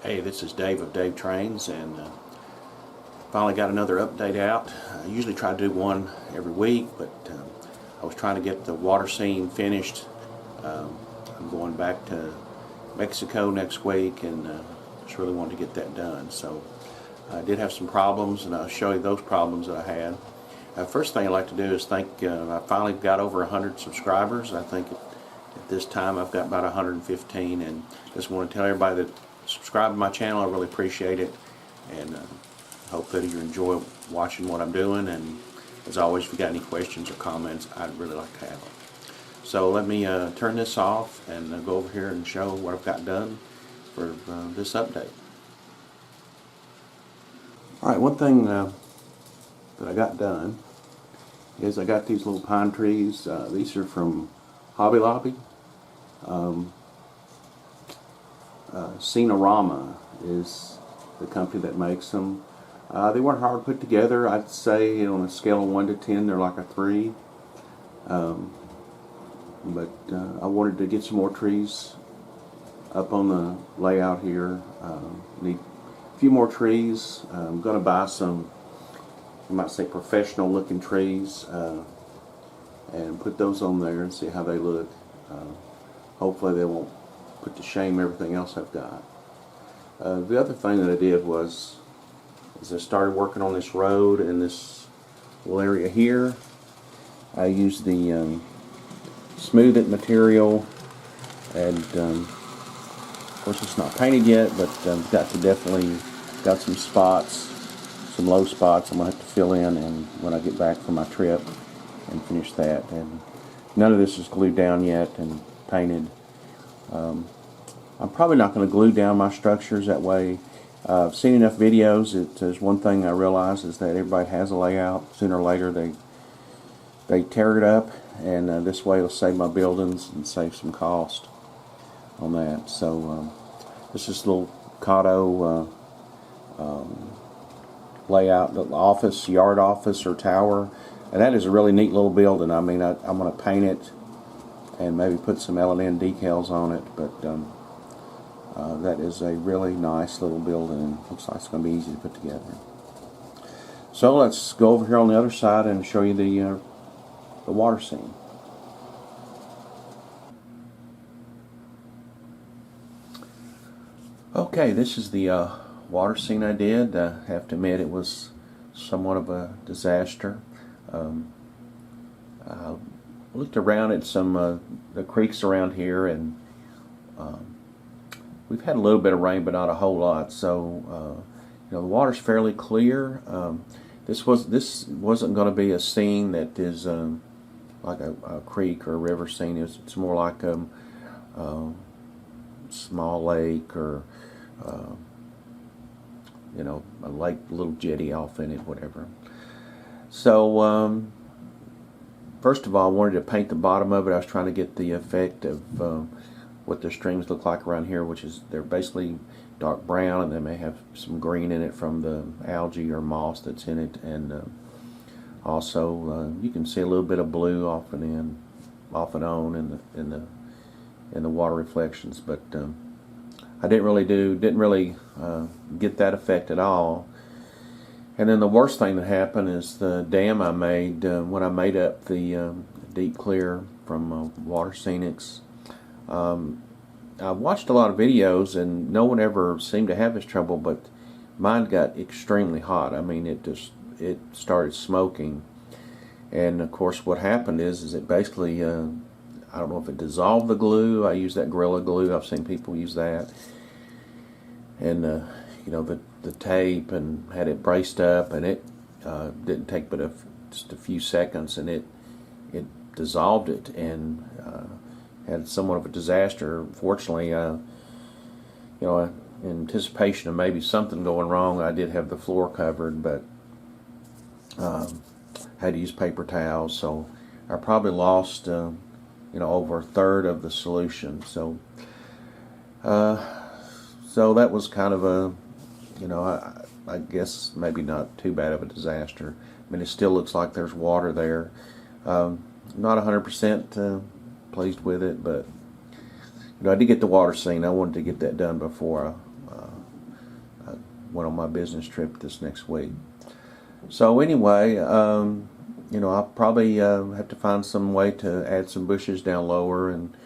Hey, this is Dave of Dave Trains, and finally got another update out. I usually try to do one every week, but I was trying to get the water scene finished. I'm going back to Mexico next week, and just really wanted to get that done. So I did have some problems, and I'll show you those problems that I had. First thing I'd like to do is thank, I finally got over 100 subscribers. I think at this time I've got about 115, and just want to tell everybody that subscribe to my channel. I really appreciate it, and hope that you enjoy watching what I'm doing. And as always, if you got any questions or comments, I'd really like to have them. So let me turn this off and go over here and show what I've got done for this update. Alright, one thing that I got done is I got these little pine trees. These are from Hobby Lobby. Scenorama is the company that makes them. They weren't hard put together. I'd say on a scale of 1 to 10 they're like a 3. But I wanted to get some more trees up on the layout here. Need a few more trees. I'm going to buy some, I might say, professional looking trees and put those on there and see how they look. Hopefully they won't put to shame everything else I've got. The other thing that I did was I started working on this road in this little area here. I used the Smooth It material, and of course it's not painted yet, but got some spots, some low spots I'm going to have to fill in, and when I get back from my trip and finish that. And none of this is glued down yet and painted. I'm probably not going to glue down my structures that way. I've seen enough videos. There's one thing I realize is that everybody has a layout. Sooner or later they tear it up, and this way it'll save my buildings and save some cost on that. So this is a little Cotto layout, the office, yard office or tower, and that is a really neat little building. I mean, I'm going to paint it and maybe put some L&N decals on it, but that is a really nice little building, and looks like it's going to be easy to put together. So let's go over here on the other side and show you the water scene. Okay, this is the water scene I did. I have to admit it was somewhat of a disaster. I looked around at some the creeks around here, and we've had a little bit of rain, but not a whole lot. So the water's fairly clear. This wasn't going to be a scene that is like a creek or a river scene. It's more like a small lake, or a lake, little jetty off in it, whatever. So first of all, I wanted to paint the bottom of it. I was trying to get the effect of what the streams look like around here, which is they're basically dark brown, and they may have some green in it from the algae or moss that's in it, and also you can see a little bit of blue off and on in the water reflections, but I didn't really get that effect at all. And then the worst thing that happened is the dam I made when I made up the Deep Clear from Water Scenics. I watched a lot of videos, and no one ever seemed to have this trouble, but mine got extremely hot. I mean, it started smoking, and of course what happened is it basically I don't know if it dissolved the glue. I used that Gorilla Glue. I've seen people use that, and the tape, and had it braced up, and it didn't take but just a few seconds, and it dissolved it, and had somewhat of a disaster. Fortunately, in anticipation of maybe something going wrong, I did have the floor covered, but had to use paper towels, so I probably lost over a third of the solution. So that was kind of a I guess maybe not too bad of a disaster. I mean, it still looks like there's water there. Not 100% pleased with it, but I did get the water scene. I wanted to get that done before I went on my business trip this next week. So anyway, I'll probably have to find some way to add some bushes down lower and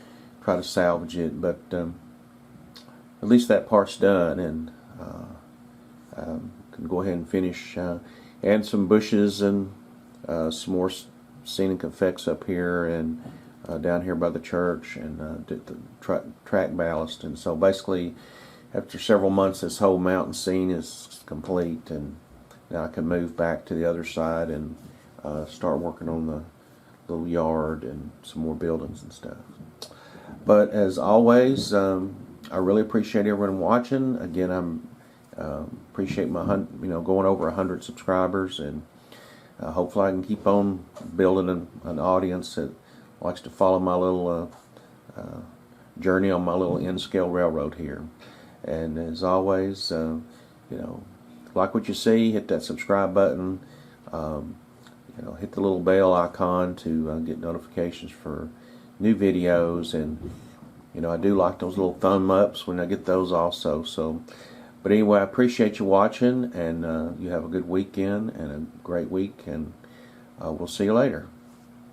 try to salvage it, but at least that part's done, and can go ahead and finish add some bushes and some more scenic effects up here and down here by the church, and did the track ballast. And so basically, after several months, this whole mountain scene is complete, and now I can move back to the other side and start working on the little yard and some more buildings and stuff. But as always, I really appreciate everyone watching. Again, I'm appreciate my going over 100 subscribers, and hopefully I can keep on building an audience that likes to follow my little journey on my little N-scale railroad here. And as always, like what you see, hit that subscribe button. Hit the little bell icon to get notifications for new videos, and I do like those little thumb ups when I get those also. So, but anyway, I appreciate you watching, and you have a good weekend and a great week, and we'll see you later.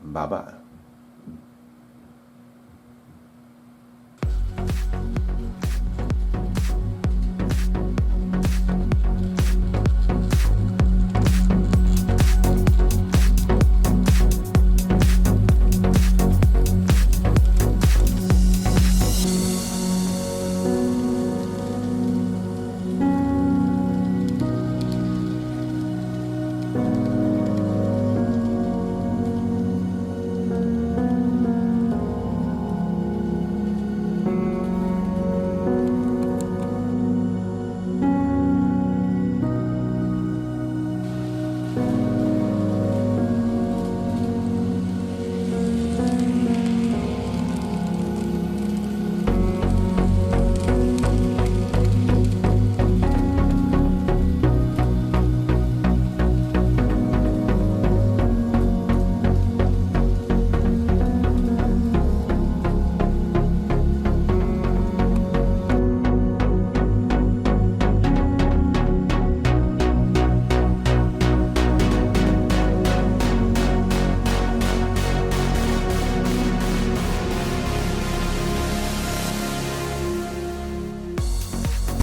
Bye bye.